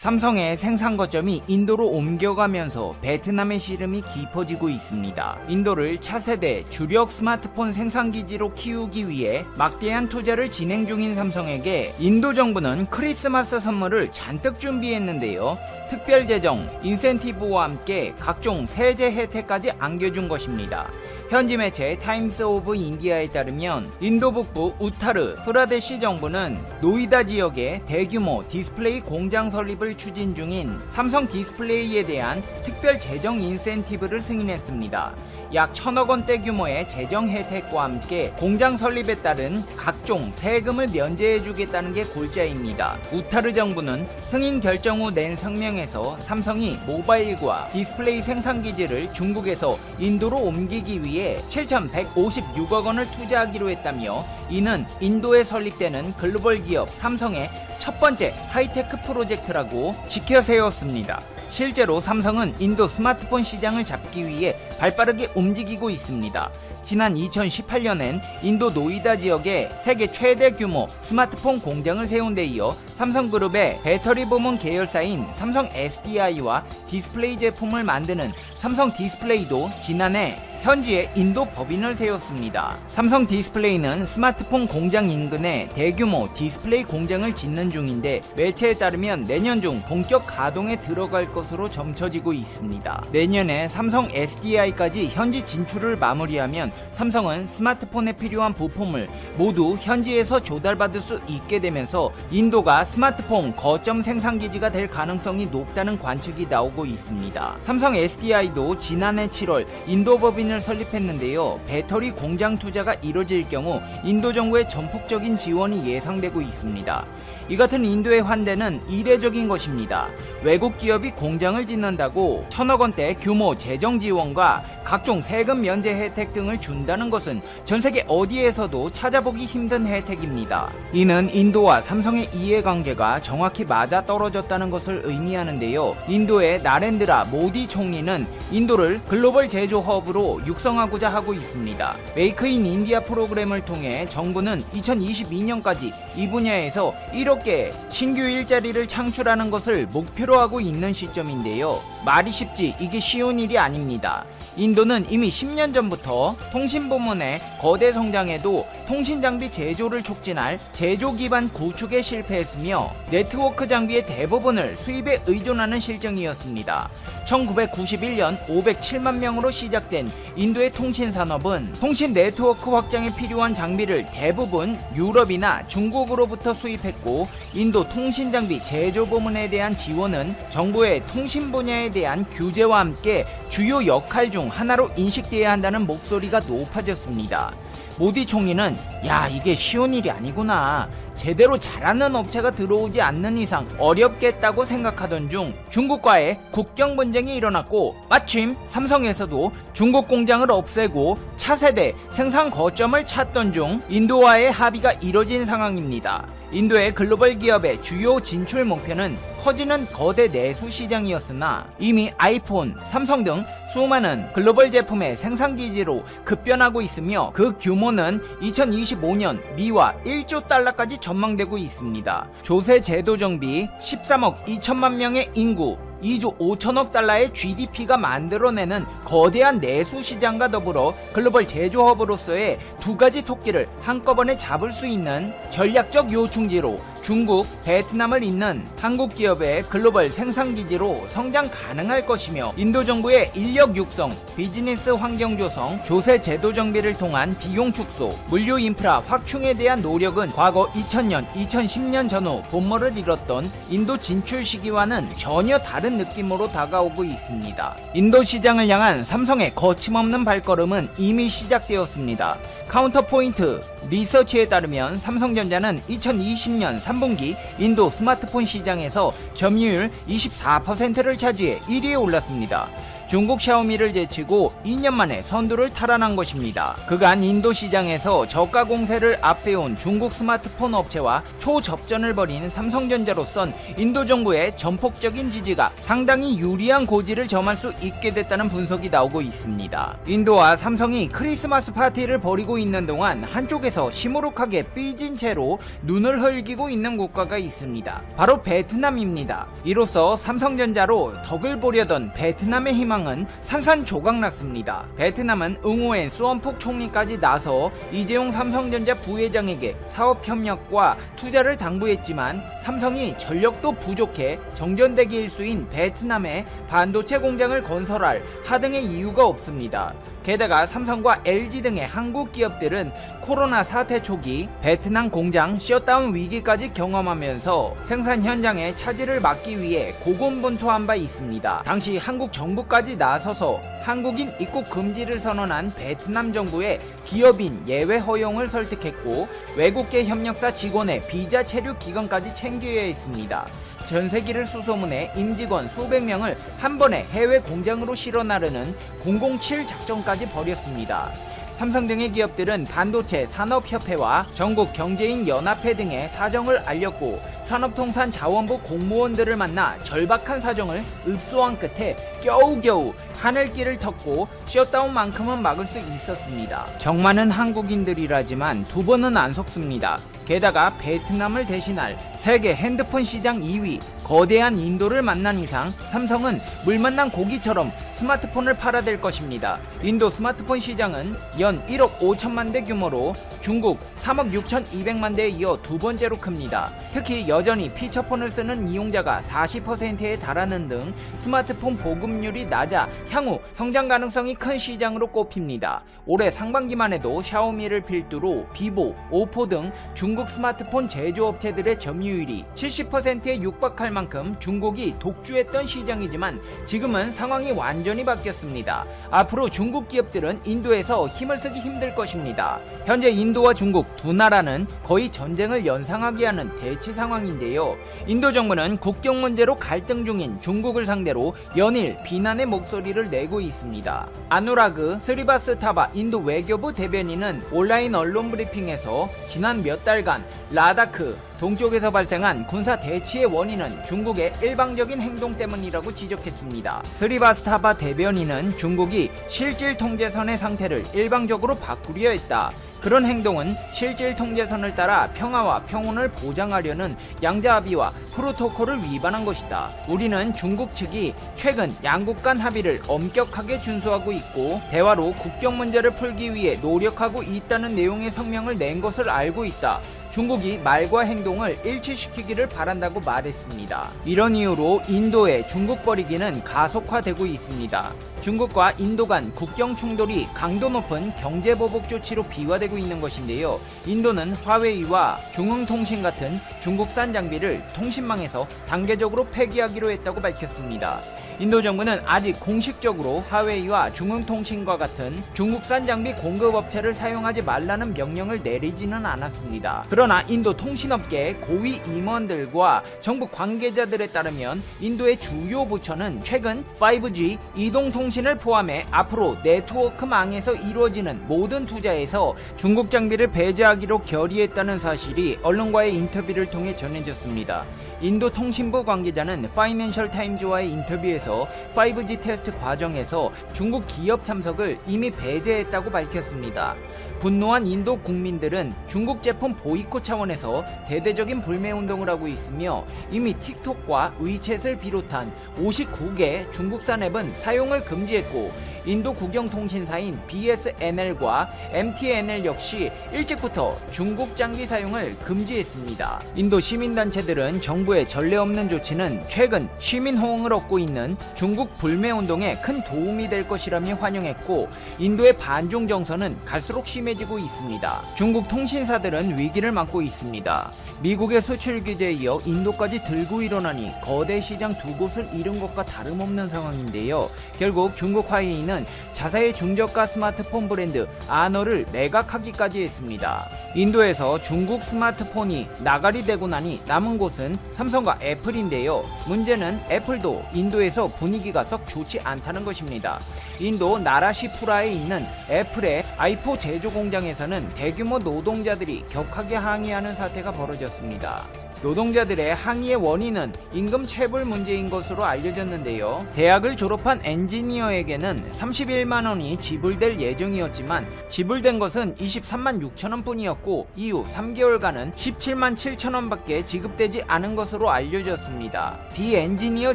삼성의 생산 거점이 인도로 옮겨가면서 베트남의 시름이 깊어지고 있습니다. 인도를 차세대 주력 스마트폰 생산기지로 키우기 위해 막대한 투자를 진행 중인 삼성에게 인도 정부는 크리스마스 선물을 잔뜩 준비했는데요. 특별재정, 인센티브와 함께 각종 세제 혜택까지 안겨준 것입니다. 현지 매체 타임스 오브 인디아에 따르면 인도 북부 우타르 프라데시 정부는 노이다 지역에 대규모 디스플레이 공장 설립을 추진 중인 삼성 디스플레이에 대한 특별 재정 인센티브를 승인했습니다. 약 1,000억 원대 규모의 재정 혜택과 함께 공장 설립에 따른 각종 세금을 면제해주겠다는 게 골자입니다. 우타르 정부는 승인 결정 후 낸 성명에서 삼성이 모바일과 디스플레이 생산기지를 중국에서 인도로 옮기기 위해 7,156억 원을 투자하기로 했다며, 이는 인도에 설립되는 글로벌 기업 삼성의 첫 번째 하이테크 프로젝트라고 지켜세웠습니다. 실제로 삼성은 인도 스마트폰 시장을 잡기 위해 발빠르게 움직이고 있습니다. 지난 2018년엔 인도 노이다 지역에 세계 최대 규모 스마트폰 공장을 세운 데 이어 삼성그룹의 배터리 부문 계열사인 삼성 SDI와 디스플레이 제품을 만드는 삼성 디스플레이도 지난해 현지에 인도 법인을 세웠습니다. 삼성 디스플레이는 스마트폰 공장 인근에 대규모 디스플레이 공장을 짓는 중인데, 매체에 따르면 내년 중 본격 가동에 들어갈 것으로 점쳐지고 있습니다. 내년에 삼성 SDI까지 현지 진출을 마무리하면 삼성은 스마트폰에 필요한 부품을 모두 현지에서 조달받을 수 있게 되면서 인도가 스마트폰 거점 생산기지가 될 가능성이 높다는 관측이 나오고 있습니다. 삼성 SDI도 지난해 7월 인도 법인을 설립했는데요. 배터리 공장 투자가 이뤄질 경우 인도 정부의 전폭적인 지원이 예상되고 있습니다. 이 같은 인도의 환대는 이례적인 것입니다. 외국 기업이 공장을 짓는다고 1,000억 원대 규모 재정 지원과 각종 세금 면제 혜택 등을 준다는 것은 전 세계 어디에서도 찾아보기 힘든 혜택입니다. 이는 인도와 삼성의 이해관계가 정확히 맞아 떨어졌다는 것을 의미하는데요. 인도의 나렌드라 모디 총리는 인도를 글로벌 제조 허브로 육성하고자 하고 있습니다. 메이크 인 인디아 프로그램을 통해 정부는 2022년까지 이 분야에서 1억 개 신규 일자리를 창출하는 것을 목표로 하고 있는 시점인데요. 말이 쉽지 이게 쉬운 일이 아닙니다. 인도는 이미 10년 전부터 통신 부문의 거대 성장에도 통신 장비 제조를 촉진할 제조 기반 구축에 실패했으며 네트워크 장비의 대부분을 수입에 의존하는 실정이었습니다. 1991년 507만 명으로 시작된 인도의 통신 산업은 통신 네트워크 확장에 필요한 장비를 대부분 유럽이나 중국으로부터 수입했고, 인도 통신 장비 제조 부문에 대한 지원은 정부의 통신 분야에 대한 규제와 함께 주요 역할 중 하나로 인식돼야 한다는 목소리가 높아졌습니다. 모디 총리는 야, 이게 쉬운 일이 아니구나, 제대로 잘하는 업체가 들어오지 않는 이상 어렵겠다고 생각하던 중 중국과의 국경 분쟁이 일어났고, 마침 삼성에서도 중국 공장을 없애고 차세대 생산 거점을 찾던 중 인도와의 합의가 이뤄진 상황입니다. 인도의 글로벌 기업의 주요 진출 목표는 커지는 거대 내수 시장이었으나 이미 아이폰, 삼성 등 수많은 글로벌 제품의 생산기지로 급변하고 있으며 그 규모는 2025년 미화 1조 달러까지 전망되고 있습니다. 조세 제도 정비, 13억 2천만 명의 인구, 2조 5천억 달러의 GDP가 만들어내는 거대한 내수 시장과 더불어 글로벌 제조허브로서의 두 가지 토끼를 한꺼번에 잡을 수 있는 전략적 요충지로 중국, 베트남을 잇는 한국 기업의 글로벌 생산기지로 성장 가능할 것이며, 인도 정부의 인력 육성, 비즈니스 환경 조성, 조세 제도 정비를 통한 비용 축소, 물류 인프라 확충에 대한 노력은 과거 2000년, 2010년 전후 본머를 잃었던 인도 진출 시기와는 전혀 다른 느낌으로 다가오고 있습니다. 인도 시장을 향한 삼성의 거침없는 발걸음은 이미 시작되었습니다. 카운터포인트 리서치에 따르면 삼성전자는 2020년 3분기 인도 스마트폰 시장에서 점유율 24%를 차지해 1위에 올랐습니다. 중국 샤오미를 제치고 2년 만에 선두를 탈환한 것입니다. 그간 인도 시장에서 저가 공세를 앞세운 중국 스마트폰 업체와 초접전을 벌인 삼성전자로선 인도 정부의 전폭적인 지지가 상당히 유리한 고지를 점할 수 있게 됐다는 분석이 나오고 있습니다. 인도와 삼성이 크리스마스 파티를 벌이고 있는 동안 한쪽에서 시무룩하게 삐진 채로 눈을 흘기고 있는 국가가 있습니다. 바로 베트남입니다. 이로써 삼성전자로 덕을 보려던 베트남의 희망은 산산조각났습니다. 베트남은 응호엔 수원폭 총리까지 나서 이재용 삼성전자 부회장에게 사업 협력과 투자를 당부했지만 삼성이 전력도 부족해 정전대기 일수인 베트남에 반도체 공장을 건설할 하등의 이유가 없습니다. 게다가 삼성과 LG 등의 한국 기업들은 코로나 사태 초기 베트남 공장 셧다운 위기까지 경험하면서 생산 현장의 차질을 막기 위해 고군분투한 바 있습니다. 당시 한국 정부까지 나서서 한국인 입국 금지를 선언한 베트남 정부의 기업인 예외 허용을 설득했고 외국계 협력사 직원의 비자 체류 기간까지 챙겨야 했습니다. 전세기를 수소문해 임직원 수백 명을 한 번에 해외 공장으로 실어 나르는 007 작전까지 벌였습니다. 삼성 등의 기업들은 반도체 산업협회와 전국경제인연합회 등의 사정을 알렸고 산업통상자원부 공무원들을 만나 절박한 사정을 읍소한 끝에 겨우겨우 하늘길을 텄고 셧다운만큼은 막을 수 있었습니다. 정많은 한국인들이라지만 두 번은 안 속습니다. 게다가 베트남을 대신할 세계 핸드폰 시장 2위 거대한 인도를 만난 이상 삼성은 물 만난 고기처럼 스마트폰을 팔아댈 것입니다. 인도 스마트폰 시장은 연 1억 5천만 대 규모로 중국 3억 6,200만 대에 이어 두 번째로 큽니다. 특히 여전히 피처폰을 쓰는 이용자가 40%에 달하는 등 스마트폰 보급률이 낮아 향후 성장 가능성이 큰 시장으로 꼽힙니다. 올해 상반기만 해도 샤오미를 필두로 비보, 오포 등 중국 스마트폰 제조업체들의 점유율이 70%에 육박할 만큼 중국이 독주했던 시장이지만 지금은 상황이 완전히 바뀌었습니다. 앞으로 중국 기업들은 인도에서 힘을 쓰기 힘들 것입니다. 현재 인도와 중국 두 나라는 거의 전쟁을 연상하게 하는 대치 상황인데요. 인도 정부는 국경 문제로 갈등 중인 중국을 상대로 연일 비난의 목소리를 내고 있습니다. 아누라그 스리바스타바 인도 외교부 대변인은 온라인 언론 브리핑에서 지난 몇 달간 라다크 동쪽에서 발생한 군사 대치의 원인은 중국의 일방적인 행동 때문이라고 지적했습니다. 스리바스타바 대변인은 중국이 실질 통제선의 상태를 일방적으로 바꾸려 했다. 그런 행동은 실질 통제선을 따라 평화와 평온을 보장하려는 양자합의와 프로토콜을 위반한 것이다. 우리는 중국 측이 최근 양국 간 합의를 엄격하게 준수하고 있고 대화로 국경 문제를 풀기 위해 노력하고 있다는 내용의 성명을 낸 것을 알고 있다. 중국이 말과 행동을 일치시키기를 바란다고 말했습니다. 이런 이유로 인도의 중국 버리기는 가속화되고 있습니다. 중국과 인도 간 국경 충돌이 강도 높은 경제보복 조치로 비화되고 있는 것인데요. 인도는 화웨이와 중흥통신 같은 중국산 장비를 통신망에서 단계적으로 폐기하기로 했다고 밝혔습니다. 인도 정부는 아직 공식적으로 화웨이와 중흥통신과 같은 중국산 장비 공급업체를 사용하지 말라는 명령을 내리지는 않았습니다. 그러나 인도 통신업계 고위 임원들과 정부 관계자들에 따르면 인도의 주요 부처는 최근 5G 이동통신을 포함해 앞으로 네트워크망에서 이루어지는 모든 투자에서 중국 장비를 배제하기로 결의했다는 사실이 언론과의 인터뷰를 통해 전해졌습니다. 인도 통신부 관계자는 파이낸셜 타임즈와의 인터뷰에서 5G 테스트 과정에서 중국 기업 참석을 이미 배제했다고 밝혔습니다. 분노한 인도 국민들은 중국 제품 보이콧 차원에서 대대적인 불매운동을 하고 있으며 이미 틱톡과 위챗을 비롯한 59개 중국산 앱은 사용을 금지했고 인도 국영통신사인 BSNL과 MTNL 역시 일찍부터 중국 장비 사용을 금지했습니다. 인도 시민단체들은 정부의 전례 없는 조치는 최근 시민 호응을 얻고 있는 중국 불매운동에 큰 도움이 될 것이라며 환영했고 인도의 반중 정서는 갈수록 심해지고 있습니다. 중국 통신사들은 위기를 맞고 있습니다. 미국의 수출 규제에 이어 인도까지 들고 일어나니 거대 시장 두 곳을 잃은 것과 다름없는 상황인데요. 결국 중국 화웨이는 자사의 중저가 스마트폰 브랜드 아너를 매각하기까지 했습니다. 인도에서 중국 스마트폰이 나가리 되고 나니 남은 곳은 삼성과 애플인데요. 문제는 애플도 인도에서 분위기가 썩 좋지 않다는 것입니다. 인도 나라시푸라에 있는 애플의 아이폰 제조 공장에서는 대규모 노동자들이 격하게 항의하는 사태가 벌어졌습니다. 노동자들의 항의의 원인은 임금 체불 문제인 것으로 알려졌는데요. 대학을 졸업한 엔지니어에게는 31만 원이 지불될 예정이었지만 지불된 것은 23만 6천 원 뿐이었고 이후 3개월간은 17만 7천 원밖에 지급되지 않은 것으로 알려졌습니다. 비엔지니어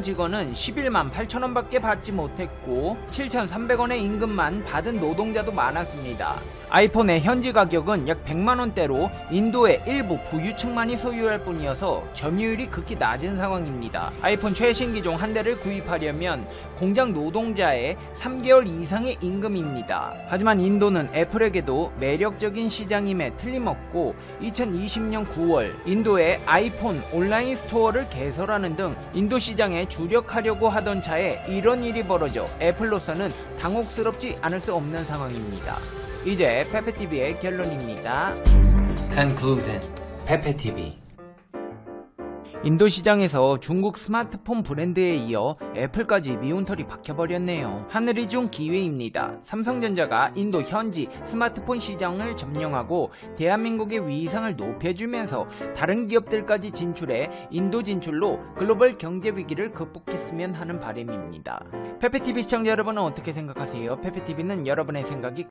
직원은 11만 8천 원밖에 받지 못했고 7,300원의 임금만 받은 노동자도 많았습니다. 아이폰의 현지 가격은 약 100만 원대로 인도의 일부 부유층만이 소유할 뿐이어서 점유율이 극히 낮은 상황입니다. 아이폰 최신 기종 한 대를 구입하려면 공장 노동자의 3개월 이상의 임금입니다. 하지만 인도는 애플에게도 매력적인 시장임에 틀림없고 2020년 9월 인도의 아이폰 온라인 스토어를 개설하는 등 인도 시장에 주력하려고 하던 차에 이런 일이 벌어져 애플로서는 당혹스럽지 않을 수 없는 상황입니다. 이제 페페TV의 결론입니다. Conclusion. 페페TV. 인도 시장에서 중국 스마트폰 브랜드에 이어 애플까지 미운털이 박혀버렸네요. 하늘이 준 기회입니다. 삼성전자가 인도 현지 스마트폰 시장을 점령하고 대한민국의 위상을 높여주면서 다른 기업들까지 진출해 인도 진출로 글로벌 경제 위기를 극복했으면 하는 바람입니다. 페페TV 시청자 여러분은 어떻게 생각하세요? 페페TV는 여러분의 생각이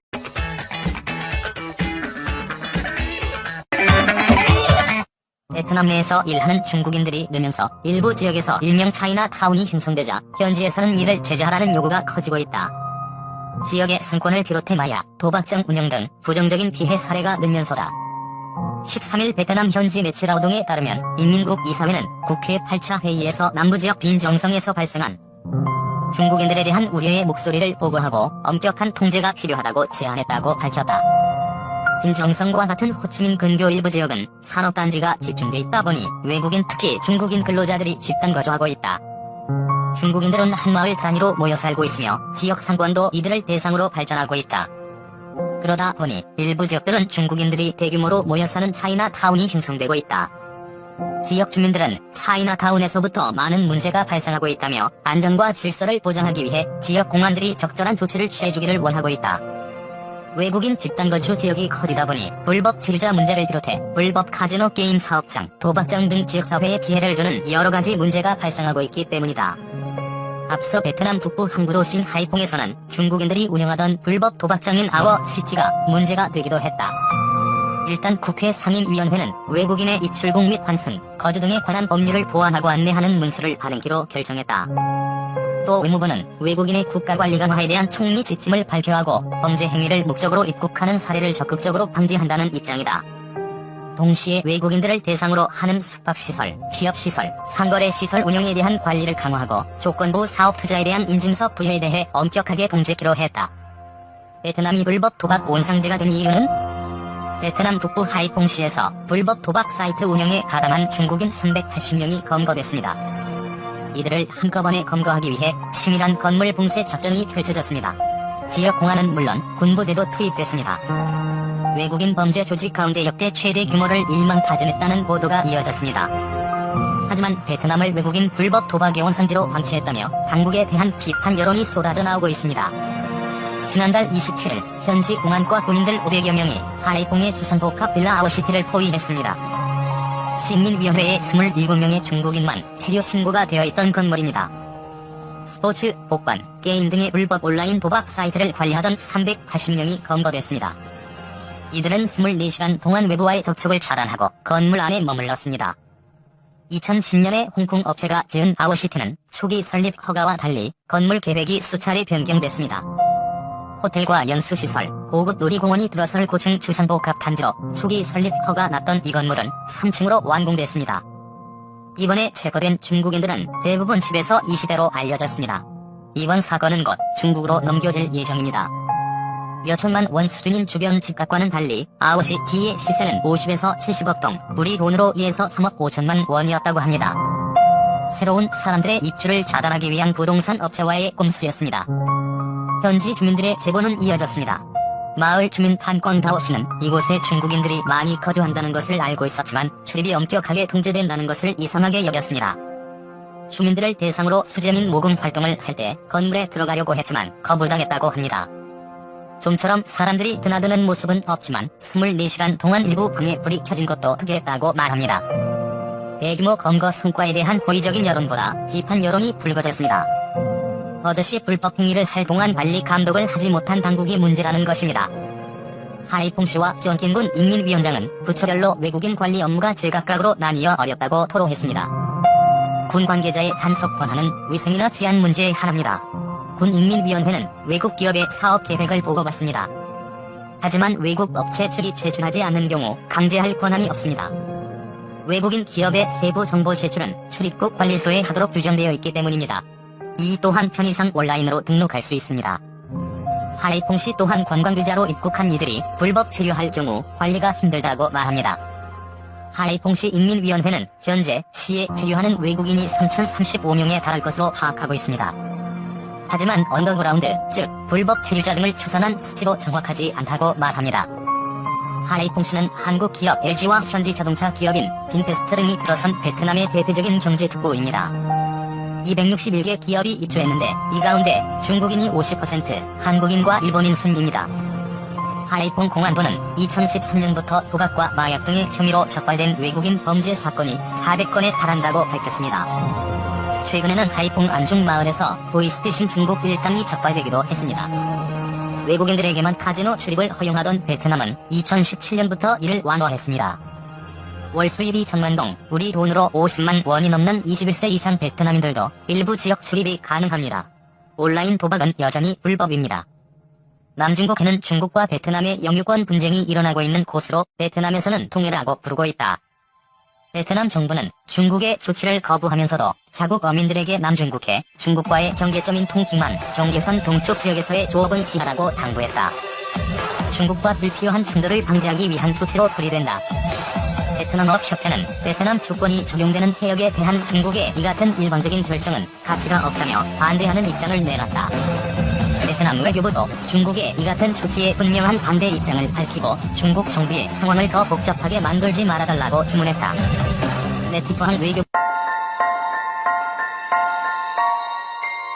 베트남 내에서 일하는 중국인들이 늘면서 일부 지역에서 일명 차이나 타운이 형성되자 현지에서는 이를 제재하라는 요구가 커지고 있다. 지역의 상권을 비롯해 마약, 도박장 운영 등 부정적인 피해 사례가 늘면서다. 13일 베트남 현지 매체 라오동에 따르면 인민국 이사회는 국회 8차 회의에서 남부지역 빈정성에서 발생한 중국인들에 대한 우려의 목소리를 보고하고 엄격한 통제가 필요하다고 제안했다고 밝혔다. 빈정성과 같은 호치민 근교 일부 지역은 산업단지가 집중돼 있다 보니 외국인 특히 중국인 근로자들이 집단 거주하고 있다. 중국인들은 한 마을 단위로 모여 살고 있으며 지역 상권도 이들을 대상으로 발전하고 있다. 그러다 보니 일부 지역들은 중국인들이 대규모로 모여 사는 차이나타운이 형성되고 있다. 지역 주민들은 차이나타운에서부터 많은 문제가 발생하고 있다며 안전과 질서를 보장하기 위해 지역 공안들이 적절한 조치를 취해주기를 원하고 있다. 외국인 집단거주 지역이 커지다 보니 불법 체류자 문제를 비롯해 불법 카지노 게임 사업장, 도박장 등 지역사회에 피해를 주는 여러가지 문제가 발생하고 있기 때문이다. 앞서 베트남 북부 항구도시인 하이퐁에서는 중국인들이 운영하던 불법 도박장인 아워시티가 문제가 되기도 했다. 일단 국회 상임위원회는 외국인의 입출국 및 환승, 거주 등에 관한 법률을 보완하고 안내하는 문서를 발행키로 결정했다. 또 외무부는 외국인의 국가관리 강화에 대한 총리 지침을 발표하고 범죄 행위를 목적으로 입국하는 사례를 적극적으로 방지한다는 입장이다. 동시에 외국인들을 대상으로 하는 숙박시설, 취업시설, 상거래시설 운영에 대한 관리를 강화하고 조건부 사업투자에 대한 인증서 부여에 대해 엄격하게 통제키로 했다. 베트남이 불법 도박 온상제가 된 이유는 베트남 북부 하이퐁시에서 불법 도박 사이트 운영에 가담한 중국인 380명이 검거됐습니다. 이들을 한꺼번에 검거하기 위해 치밀한 건물 봉쇄 작전이 펼쳐졌습니다. 지역 공안은 물론 군부대도 투입됐습니다. 외국인 범죄 조직 가운데 역대 최대 규모를 일망타진했다는 보도가 이어졌습니다. 하지만 베트남을 외국인 불법 도박의 원산지로 방치했다며 당국에 대한 비판 여론이 쏟아져 나오고 있습니다. 지난달 27일 현지 공안과 군인들 500여 명이 하이퐁의 주상복합 빌라 아워시티를 포위했습니다. 시민위원회에 27명의 중국인만 체류 신고가 되어 있던 건물입니다. 스포츠, 복권, 게임 등의 불법 온라인 도박 사이트를 관리하던 380명이 검거됐습니다. 이들은 24시간 동안 외부와의 접촉을 차단하고 건물 안에 머물렀습니다. 2010년에 홍콩 업체가 지은 아워시티는 초기 설립 허가와 달리 건물 계획이 수차례 변경됐습니다. 호텔과 연수시설, 고급 놀이공원이 들어설 고층 주상복합 단지로 초기 설립 허가 났던 이 건물은 3층으로 완공됐습니다. 이번에 체포된 중국인들은 대부분 10에서 20대로 알려졌습니다. 이번 사건은 곧 중국으로 넘겨질 예정입니다. 몇천만 원 수준인 주변 집값과는 달리 아워시티의 시세는 50에서 70억 동, 우리 돈으로 2에서 3억 5천만 원이었다고 합니다. 새로운 사람들의 입주를 차단하기 위한 부동산 업체와의 꼼수였습니다. 현지 주민들의 제보는 이어졌습니다. 마을 주민 판권다오 씨는 이곳에 중국인들이 많이 거주한다는 것을 알고 있었지만 출입이 엄격하게 통제된다는 것을 이상하게 여겼습니다. 주민들을 대상으로 수재민 모금 활동을 할 때 건물에 들어가려고 했지만 거부당했다고 합니다. 좀처럼 사람들이 드나드는 모습은 없지만 24시간 동안 일부 방에 불이 켜진 것도 특이했다고 말합니다. 대규모 검거 성과에 대한 호의적인 여론보다 비판 여론이 불거졌습니다. 버젓이 불법 행위를 할 동안 관리 감독을 하지 못한 당국이 문제라는 것입니다. 하이퐁 씨와 쩐kin군 인민위원장은 부처별로 외국인 관리 업무가 제각각으로 나뉘어 어렵다고 토로했습니다. 군 관계자의 단속 권한은 위생이나治安 문제의 하나입니다. 군 인민위원회는 외국 기업의 사업 계획을 보고받습니다. 하지만 외국 업체 측이 제출하지 않는 경우 강제할 권한이 없습니다. 외국인 기업의 세부 정보 제출은 출입국 관리소에 하도록 규정되어 있기 때문입니다. 이 또한 편의상 온라인으로 등록할 수 있습니다. 하이퐁 씨 또한 관광비자로 입국한 이들이 불법 체류할 경우 관리가 힘들다고 말합니다. 하이퐁 씨 인민위원회는 현재 시에 체류하는 외국인이 3,035명에 달할 것으로 파악하고 있습니다. 하지만 언더그라운드, 즉 불법 체류자 등을 추산한 수치로 정확하지 않다고 말합니다. 하이퐁 씨는 한국 기업 LG와 현지 자동차 기업인 빈페스트 등이 들어선 베트남의 대표적인 경제 특구입니다. 261개 기업이 입주했는데 이 가운데 중국인이 50%, 한국인과 일본인 순입니다. 하이퐁 공안부는 2013년부터 도박과 마약 등의 혐의로 적발된 외국인 범죄 사건이 400건에 달한다고 밝혔습니다. 최근에는 하이퐁 안중 마을에서 보이스피싱 중국 일당이 적발되기도 했습니다. 외국인들에게만 카지노 출입을 허용하던 베트남은 2017년부터 이를 완화했습니다. 월 수입이 1,000만 동, 우리 돈으로 50만 원이 넘는 21세 이상 베트남인들도 일부 지역 출입이 가능합니다. 온라인 도박은 여전히 불법입니다. 남중국해는 중국과 베트남의 영유권 분쟁이 일어나고 있는 곳으로 베트남에서는 통일하고 부르고 있다. 베트남 정부는 중국의 조치를 거부하면서도 자국 어민들에게 남중국해, 중국과의 경계점인 통킹만, 경계선 동쪽 지역에서의 조업은 피하라고 당부했다. 중국과 불필요한 충돌을 방지하기 위한 조치로 풀이된다. 베트남업협회는 베트남 주권이 적용되는 해역에 대한 중국의 이 같은 일방적인 결정은 가치가 없다며 반대하는 입장을 내놨다. 베트남 외교부도 중국의 이 같은 조치에 분명한 반대 입장을 밝히고 중국 정부의 상황을 더 복잡하게 만들지 말아달라고 주문했다. 네티토항 외교